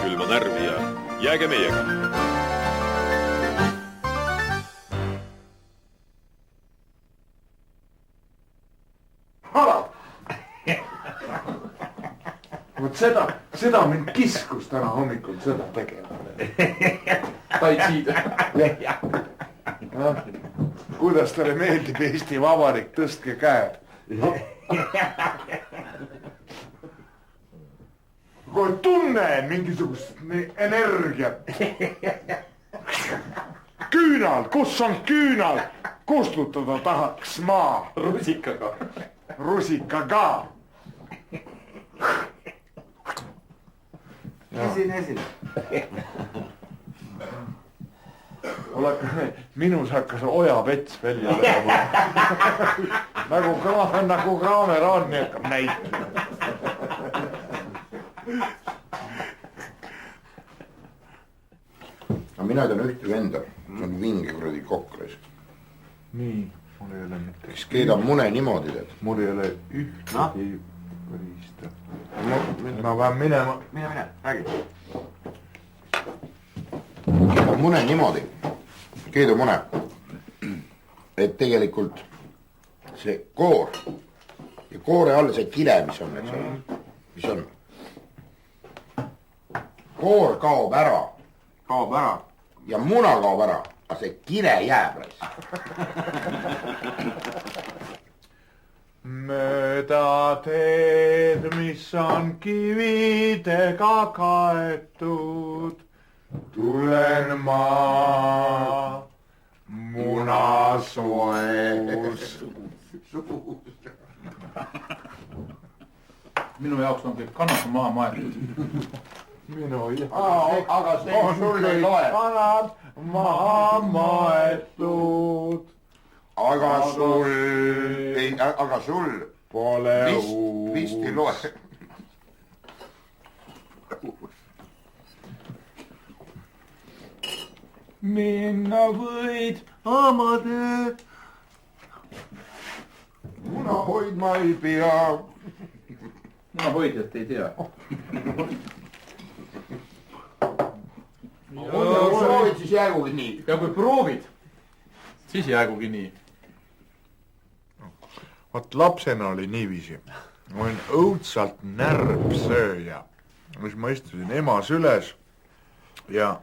külma närvi ja jääge meiega. Vot seda mind kiskus täna hommikul seda tegema. Kuidas talle meeldib Eesti Vabariik, tõstke käed. Kui tunnen mingisugust energiat. Küünal, kus on küünal? Kustutada tahaks maa. Rusikaga. Rusikaga. Esin. Minus hakkas ojavets välja lööma. Nagu kaamera nii hakkab näitama. No mina tean ühte venda, see on vinge kuradi kokres. Nii, mul ei ole mitte. Kes keedab mune niimoodi teed. Mul ei ole ühtegi võrista. Ma pean minema. Mine, räägi. Keedab mune niimoodi. Keedu mune. Et tegelikult see koor ja koore all see kile, mis on, mis on. Koor kaob ära. Kaob ära. Ja muna kaob ära, aga see kile jääb rais. Mööda teed, mis on kividega kaetud, tulen ma munasoos. Minu jaoks on kõik kannad maha maetud. Aga see sul ei loe. Kanad maha maetud. Aga sul pole vist ei loe. Minna võid oma töö. Muna hoidma ei pea. Muna hoidjat ei tea. Soovid, siis jäägugi nii. Ja kui proovid, siis jäägugi nii. Vot lapsena oli niiviisi. Ma olin õudsalt närvsööja, mis ma istusin ema süles ja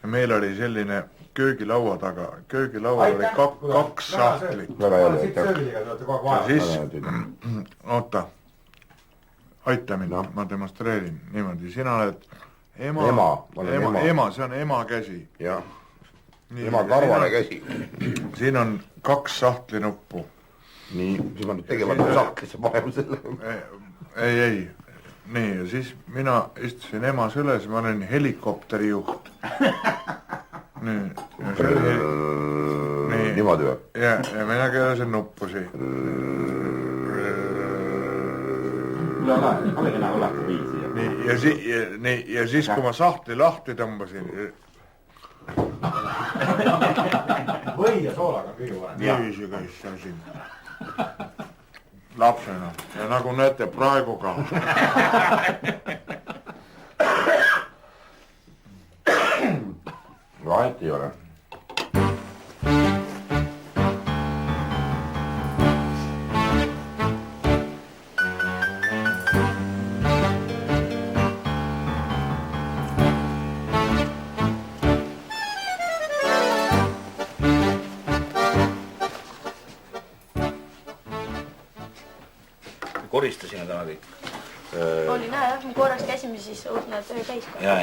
meil oli selline köögilaua taga. Köögilaual oli kaks sahtlit. Ja siis, oota, aita mind, ma demonstreerin niimoodi. Sina oled ema, see on ema käsi. Jah, ema karvane käsi. Siin on kaks sahtlinuppu. Nii, siis ma nüüd tegevalt sahtlisse panema selle. Ei. Nii, ja siis mina istusin ema süles, ma olin helikopterijuht. Niimoodi või? Ja mina keelasin nuppusi. Ja siis kui ma sahtli lahti tõmbasin. Või ja soolaga on kõige parem. Niiviisi käis see siin. Lapsena. Ja nagu näete praegu ka. Vahet ei ole. Koristasime täna kõik. Oli näe, jah, me korraks käisime siis õudne töö käis. Ja.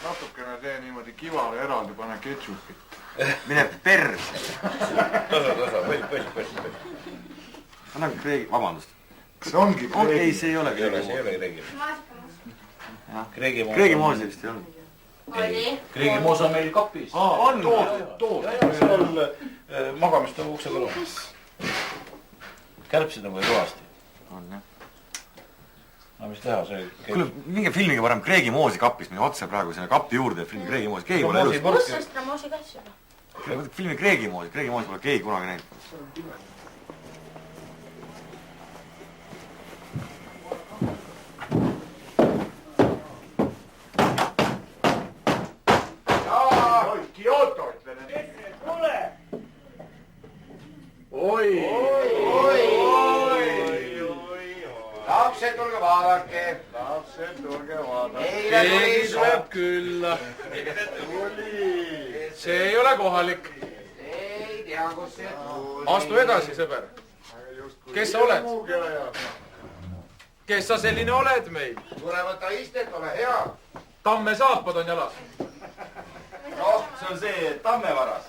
Natukene tee niimoodi kivale eraldi, pane ketšupit. Mine pers. Tasa, põss. Anna kreegi, vabandust. Kas ongi kreegi? Ei, see ei ole kreegi. See ei ole kreegi. Kreegi moosi vist ei ole. Kreegi moos on meil kapis. On tood. Seal magamist on ukse kõlu. Kärbsid on või kõvasti. On, jah. No mis teha, see... Kuule, minge filmige varem Kreegi moosi kapis, minge otse praegu sinna kapi juurde ja filmi Kreegi moosi. Keegi pole elus. Kus on seda moosi käis juba? Filmi Kreegi moosi pole keegi kunagi näinud. Keegi tuleb külla. See ei ole kohalik. Astu edasi, sõber. Kes sa oled? Kes sa selline oled meil? Tule võta istet, ole hea. Tamme saapad on jalas. Noh, see on see tammevaras.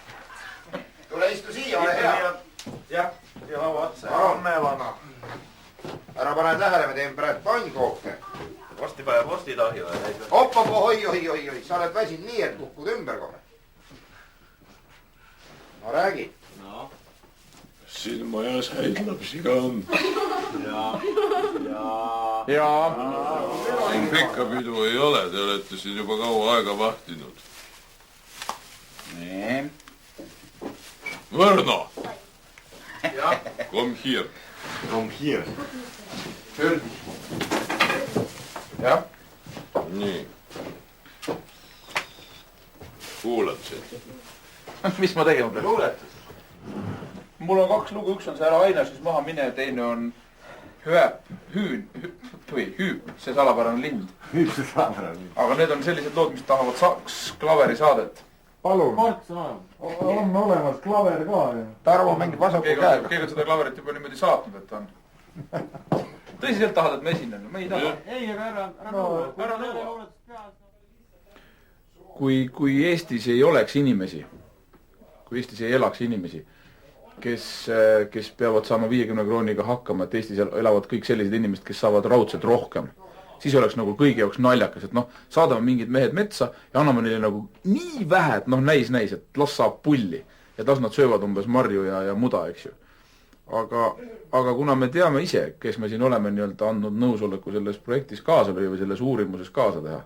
Tule istu siia, ole hea. Jah, siia laua otsa. Tammevana. Ära pane tähele, me teeme praegu pannkooke. Vorsti päev vorstitahju. Hoppa, oi. Sa oled väsinud nii, et kukkud ümber kohe. No räägi. No. Siin majas häid lapsi ka on. Jaa. Siin pikka pidu ei ole, te olete siin juba kaua aega vahtinud. Nii. Võrno! Come here. Come here. Jah. Nii. Kuulad sind. Mis ma tegema pean? Luuletus. Mul on 2 lugu, üks on see Ära aina siis maha mine ja teine on Hüüp, see salapärane lind. Hüüp see salapärane lind. Aga need on sellised lood, mis tahavad klaveri saadet. Palun. On olemas klaver ka. Tarvo mängib vasaku käega. Keegi on seda klaverit juba niimoodi saatnud, et on. Tõsiselt tahad, et ma esinen? Me ei taha. Ei, aga ära nõua. Kui Eestis ei oleks inimesi, kui Eestis ei elaks inimesi, kes peavad saama 50 krooniga hakkama, et Eestis elavad kõik sellised inimesed, kes saavad raudselt rohkem, siis oleks nagu kõigi jaoks naljakas, et saadame mingid mehed metsa ja anname neile nagu nii vähe, et näis, et las saab pulli ja las nad söövad umbes marju ja muda, eks ju. Aga kuna me teame ise, kes me siin oleme andnud nõusoleku selles projektis kaasa või selles uurimuses kaasa teha,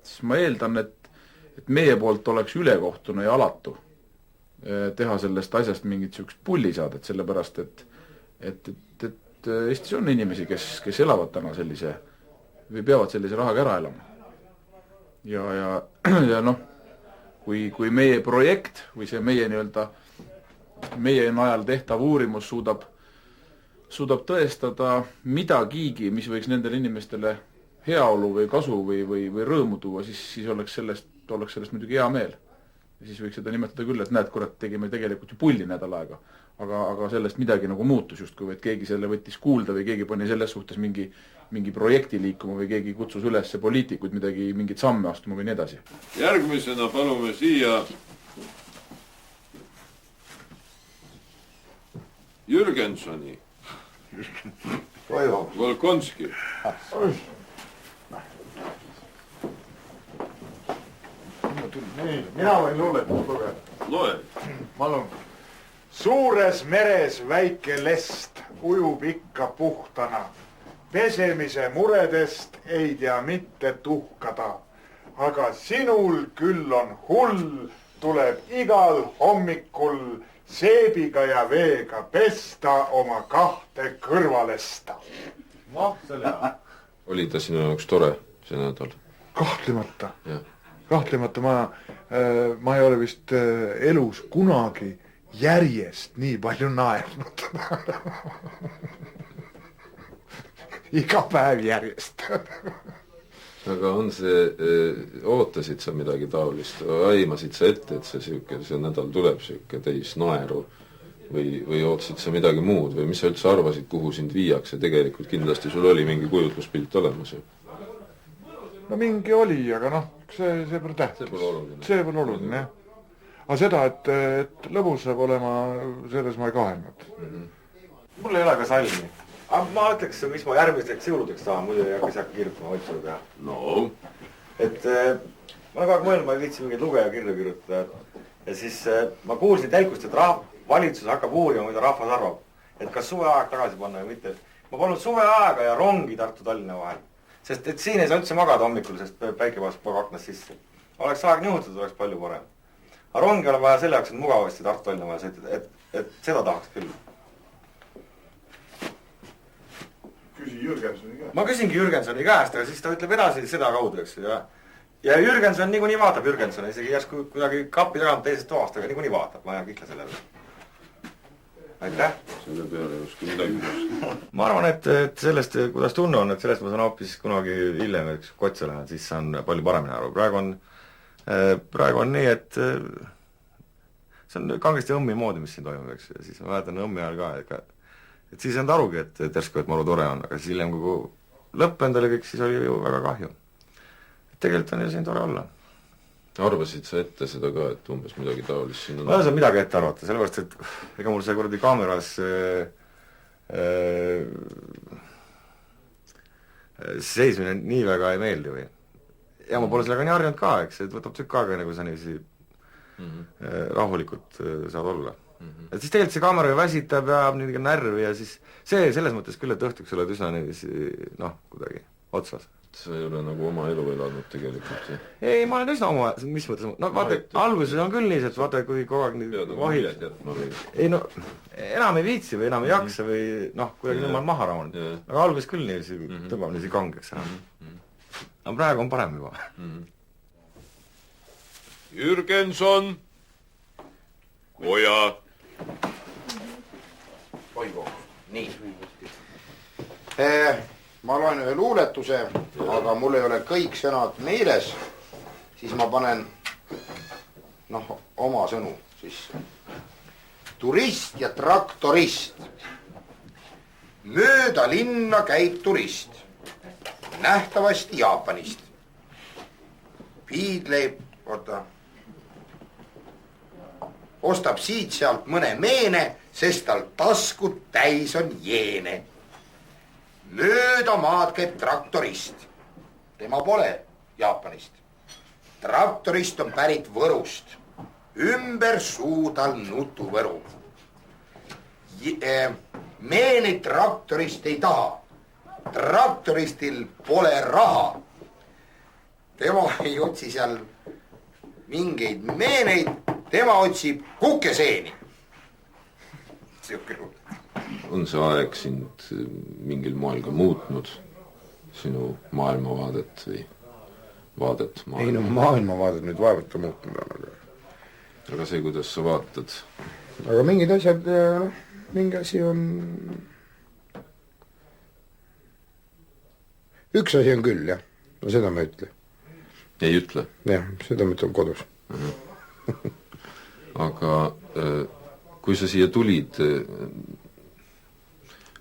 siis ma eeldan, et meie poolt oleks ülekohtune ja alatu teha sellest asjast mingit sihukest pullisaadet, sellepärast, et Eestis on inimesi, kes elavad täna sellise või peavad sellise rahaga ära elama. Ja kui meie projekt või see meie najal tehtav uurimus suudab tõestada midagigi, mis võiks nendele inimestele heaolu või kasu või rõõmu tuua, siis oleks sellest muidugi hea meel. Ja siis võiks seda nimetada küll, et näed, kurat, tegime tegelikult ju pulli nädal aega. Aga sellest midagi nagu muutus justkui, et keegi selle võttis kuulda või keegi pani selles suhtes mingi projekti liikuma või keegi kutsus üles poliitikuid mingit samme astuma või nii edasi. Järgmisena palume siia Jürgensoni. Volkonski. Mina võin luuletust lugeda. Loe. Palun. Suures meres väike lest ujub ikka puhtana. Pesemise muredest ei tea mitte tuhkada. Aga sinul küll on hull, tuleb igal hommikul seebiga ja veega pesta oma 2 kõrvalesta. See oli hea. Oli ta sinu jaoks tore see nädal? Kahtlemata. Jah. Kahtlemata ma ei ole vist elus kunagi järjest nii palju naernud. Iga päev järjest. Aga on see, ootasid sa midagi taolist, aimasid sa ette, et see nädal tuleb siuke täis naeru või ootasid sa midagi muud või mis sa üldse arvasid, kuhu sind viiakse? Tegelikult kindlasti sul oli mingi kujutluspilt olemas ju. No mingi oli, aga see pole tähtis. See pole oluline, jah. Aga seda, et lõbus saab olema, selles ma ei kahelnud. Mul ei ole ka salmi. Aga ma ütleks, mis ma järgmiseks jõuludeks tahan, muidu ei hakka kirjutama otsuga teha. No. Et ma olen kogu aeg mõelnud, ma ei viitsi mingeid lugeja kirju kirjutada. Ja siis ma kuulsin telkust, et valitsus hakkab uurima, mida rahvas arvab. Et kas suveaeg tagasi panna või mitte. Ma polnud suveaega ja rongi Tartu-Tallinna vahel. Sest et siin ei saa üldse magada hommikul, sest päike vastu aknast sisse. Oleks aeg nihutada, oleks palju parem. Aga rongi on vaja selle jaoks, et mugavasti Tartu-Tallinna vahel sõita, et seda tahaks küll. Küsi Jürgensoni käest. Ma küsingi Jürgensoni käest, aga siis ta ütleb edasi seda kaudu, eks. Ja Jürgenson niikuinii vaatab Jürgensoni, isegi järsku kuidagi kapi tagant teisest toast, aga niikuinii vaatab, ma ei kihla selle peale. aitäh! selle peale ei oska midagi kosta. Ma arvan, et sellest, kuidas tunne on, et sellest ma saan hoopis kunagi hiljem, eks kotse lähen, siis saan palju paremini aru. Praegu on nii, et see on kangesti õmmi moodi, mis siin toimub, eks. Ja siis ma mäletan õmmi ajal ka, et siis ei olnud arugi, et järsku, et maru tore on, aga siis hiljem, kui lõppenud oli kõik, siis oli ju väga kahju. Tegelikult on ju siin tore olla. Arvasid sa ette seda ka, et umbes midagi taolist siin on? Ma ei saa midagi ette arvata, sellepärast, et ega mul see kuradi kaameras seismine nii väga ei meeldi või. Ja ma pole sellega nii harjunud ka, eks, et võtab tükk aega, nagu sa niiviisi rahulikult saad olla. Et siis tegelikult see kaamera ju väsitab ja nii närvi ja siis see selles mõttes küll, et õhtuks oled üsna niiviisi, kuidagi otsas. Sa ei ole nagu oma elu elanud tegelikult, jah? Ei, ma olen üsna oma, mis mõttes, vaata, alguses on küll nii, et vaata, kui kogu aeg nii vahid. Ei enam ei viitsi või enam ei jaksa või kuidagi nüüd ma olen maha rahunud. Aga alguses küll niiviisi tõmbab niiviisi kangeks. Aga praegu on parem juba. Jürgenson! Oja! Toivo, nii. Ma loen ühe luuletuse, aga mul ei ole kõik sõnad meeles, siis ma panen oma sõnu sisse. Turist ja traktorist. Mööda linna käib turist. Nähtavasti Jaapanist. Piidleib, ostab siit sealt mõne meene, sest tal taskud täis on jeene. Mööda maad käib traktorist. Tema pole Jaapanist. Traktorist on pärit Võrust. Ümber suu tal nutuvõru. Meeni traktorist ei taha. Traktoristil pole raha. Tema ei otsi seal mingeid meeneid. Tema otsib kukeseeni. Siuke lugu. On see aeg sind mingil moel ka muutnud, sinu maailmavaadet või vaadet maailma? Ei maailmavaadet nüüd vaevata muutnud on. Aga see, kuidas sa vaatad? Aga mingid asjad, mingi asi on... Üks asi on küll, jah. No seda ma ütle. Ei ütle? Jah, seda ma ütlen kodus. Aga kui sa siia tulid...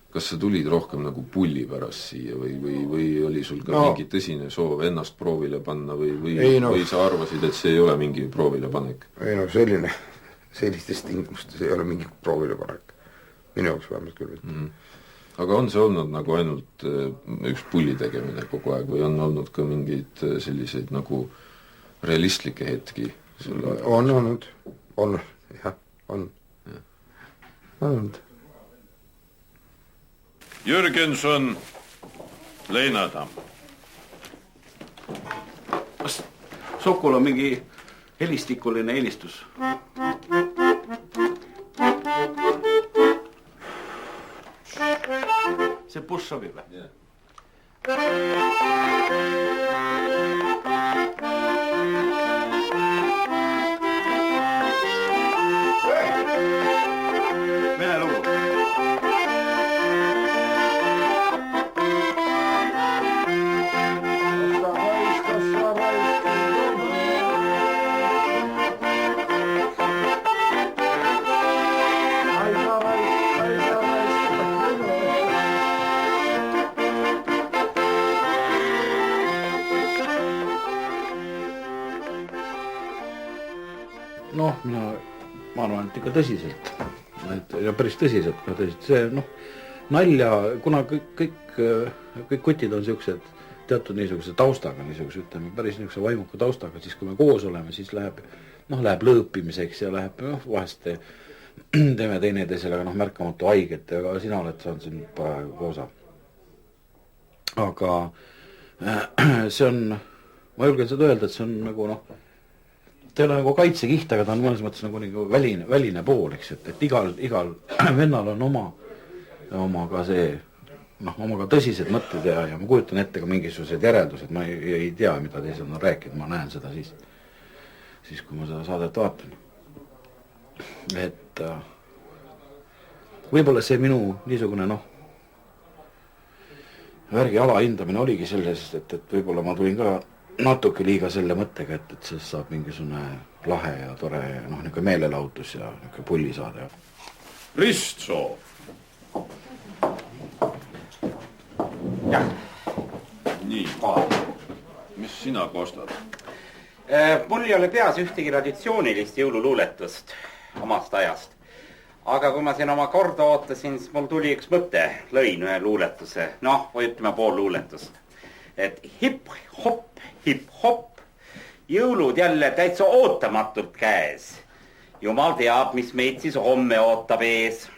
Kas sa tulid rohkem nagu pulli pärast siia või oli sul ka mingi tõsine soov ennast proovile panna või sa arvasid, et see ei ole mingi proovile panek? Ei sellistes tingimustes ei ole mingi proovile panek. Minu jaoks vähemalt küll. Aga on see olnud nagu ainult üks pulli tegemine kogu aeg või on olnud ka mingeid selliseid nagu realistlikke hetki? On olnud, jah, on olnud. Jürgenson, Leinadamm. Kas Sokul on mingi helistikuline eelistus? See buss sobib või? Vene lugu. Ma arvan, et ikka tõsiselt. Ja päris tõsiselt ka tõsiselt. See, nalja, kuna kõik kutid on siuksed teatud niisuguse taustaga, niisuguse, ütleme, päris niisuguse vaimuka taustaga, siis kui me koos oleme, siis läheb lõõpimiseks ja läheb, vahest teeme teineteisele märkamatu haiget, aga sina oled saanud siin praegu koosa. Aga see on, ma julgen seda öelda, et see on nagu ta ei ole nagu kaitsekiht, aga ta on mõnes mõttes nagu väline pool, eks, et igal vennal on oma ka see, oma ka tõsised mõtted ja ma kujutan ette ka mingisugused järeldused, ma ei tea, mida teised on rääkinud, ma näen seda siis, kui ma seda saadet vaatan. Et võib-olla see minu niisugune värgi alahindamine oligi selles, et võib-olla ma tulin ka natuke liiga selle mõttega, et sellest saab mingisugune lahe ja tore niisugune meelelahutus ja niisugune pulli saada. Ristsoo! Jah. Nii, mis sina kostad? Mul ei ole peas ühtegi traditsioonilist jõululuuletust omast ajast. Aga kui ma siin oma korda ootasin, siis mul tuli üks mõte, lõin ühe luuletuse, või ütleme pool luuletust. Et hip-hop, jõulud jälle täitsa ootamatult käes. Jumal teab, mis meid siis homme ootab ees.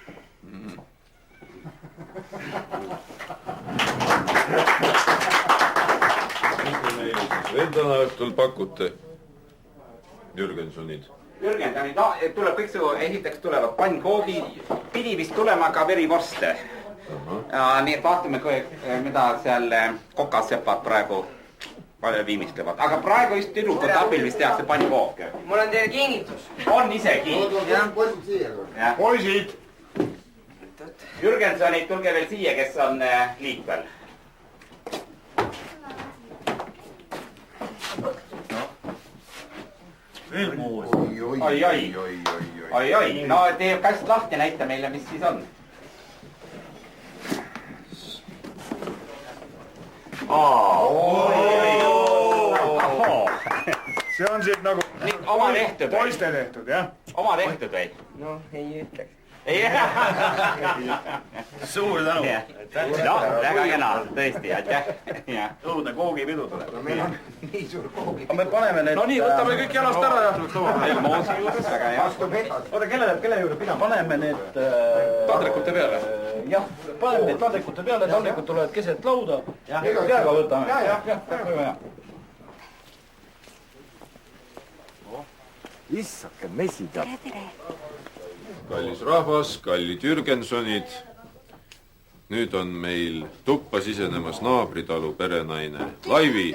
Veel täna õhtul pakute Jürgensonid? Jürgensonid, tuleb kõik su, esiteks tulevad pannkoogid, pidi vist tulema ka verivorste. Nii et vaatame, mida seal kokasepad praegu viimistlevad. Aga praegu just tüdrukute abil vist tehakse pannkooke. Mul on teile kingitus. On isegi. Poisid! Jürgensonid, tulge veel siia, kes on liikvel. Veel muus. Oi, no tee kast lahti, näita meile, mis siis on. See on siit nagu oma tehtud. Poiste tehtud, jah? Oma tehtud või? No, ei ütleks. Suur tänu. Väga kena, tõesti, aitäh. Õudne koogipidu tuleb. Meil on nii suur koogi. Me paneme need... No nii, võtame kõik jalast ära ja... Moosi juures, väga hea. Oota, kelle juurde pidama? Paneme need... Taldrikute peale. Jah, paneme need taldrikute peale, taldrikud tulevad keset lauda. Peaga võtame. Jah. Issake, mesidad. Kallis rahvas, kallid Jürgensonid. Nüüd on meil tuppa sisenemas naabritalu perenaine Laivi.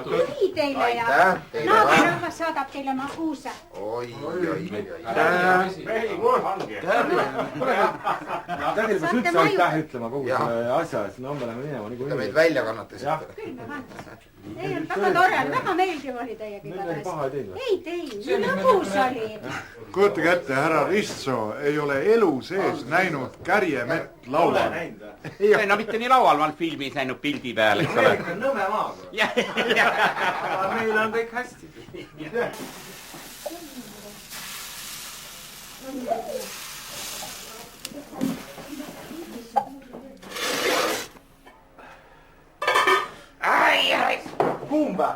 Tuli teile ja naabrarahvas saadab teile maguusa. Oi. Tädil peaks üldse aitäh ütlema kogu selle asja, et me oleme minema nii kui Te meid välja kannatasite. Küll me kannatasime. Ei, väga tore, väga meeldiv oli teiega igatahes. Ei teinud, lõbus oli. Kujutage ette, härra Ristsoo ei ole elu sees näinud Kärjemett laual. No mitte nii laual, ma olen filmis näinud pildi peal, eks ole. Nõme maaga. Meil on kõik hästi. Ai. Kumba?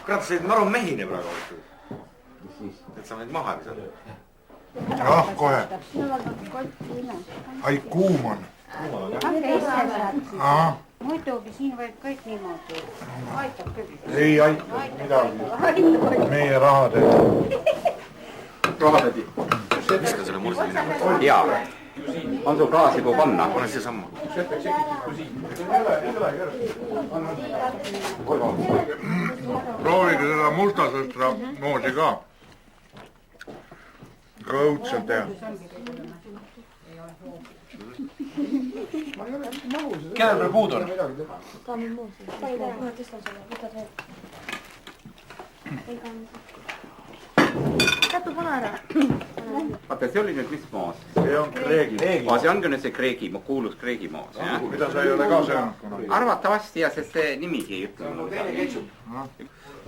Kurat, sa olid maru mehine praegu. Et sa meid maha ei saanud. Ah, kohe. Ai, kuum on. Muidugi, siin võib kõik niimoodi. Aitab küll. Ei aita midagi. Meie rahadega. Rahatädi. Viska selle mursi minema. Jaa. On sul klaasi kui panna? Pane siia samma. Proovige seda multasõstra moosi ka. Ka õudselt teha. Kellel veel puud on? Kätu pane ära. Vaata, see oli nüüd mis moos? See on kreegi. See ongi nüüd see kreegi, kuulus kreegi moos. Mida sa ei ole ka söönud? Arvatavasti ja sest see nimigi ei ütle.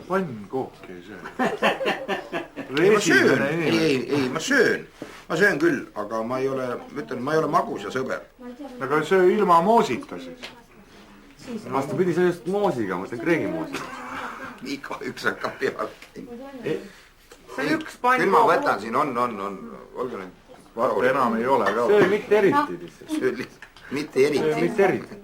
Pannkooki ei söö. Ma söön, ei, ma söön küll, aga ma ei ole magus ja sõber. Aga söö ilma moosita siis. Vastupidi, see just moosiga, ma ütlen kreegi moosiga. Iga üks hakkab peal. See üks Küll ma võtan siin, on. Olge nüüd. Vaata enam ei ole ka. Söö mitte eriti lihtsalt. Söö lihtsalt, mitte eriti. Söö mitte eriti.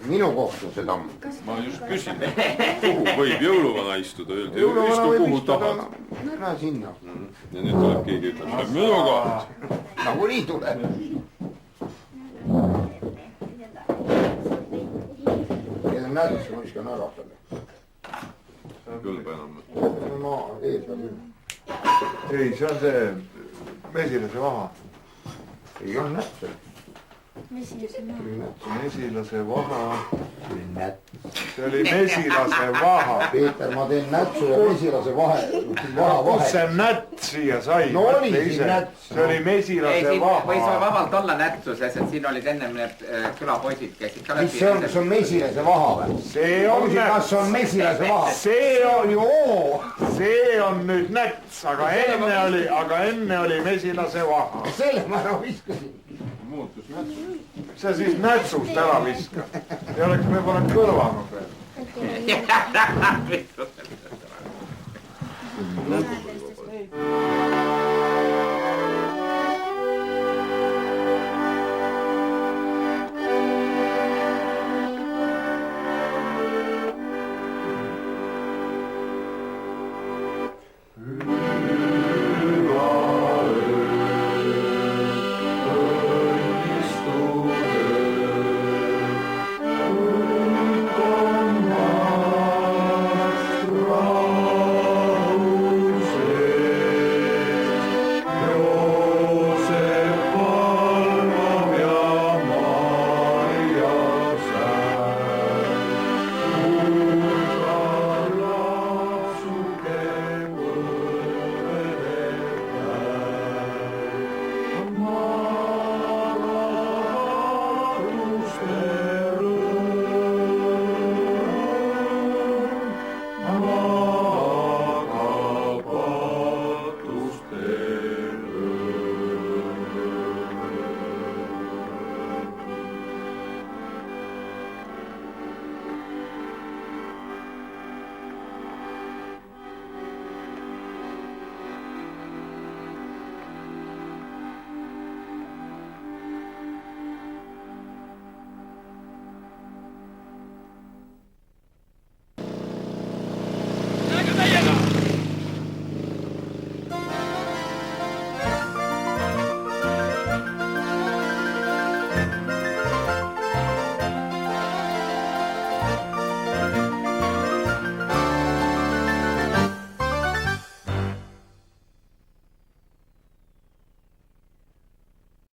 minu koht on see tamm. ma just küsin, kuhu võib jõuluvana istuda, öeldi, Jõuluvana istu võib kuhu istuda, tahad. näe sinna. Ja nüüd tuleb keegi ütleb, see on minu koht. Nagunii tuleb. Need on nädus, ma viskan ära talle. Kõlba enam. No, ees on küll. ei, see on see mesilase vaha. Ei ole nätt seal. mesilase vaha. See oli mesilase vaha. Peeter, ma teen nätsu ja mesilase vahe. Kus see nätt siia sai? No oli siin näts. See oli mesilase vaha. Võis vabalt olla nätsuses, et siin olid ennem need külapoisid, käisid ka mis see on, kas on mesilase vaha või? See on näts. Kas on mesilase vaha? See on ju see on nüüd näts, aga enne oli mesilase vaha. Selle ma ära viskasin. Muutus nätsu. See siis nätsust ära viska. Ja oleks võib-olla kõlvanud veel.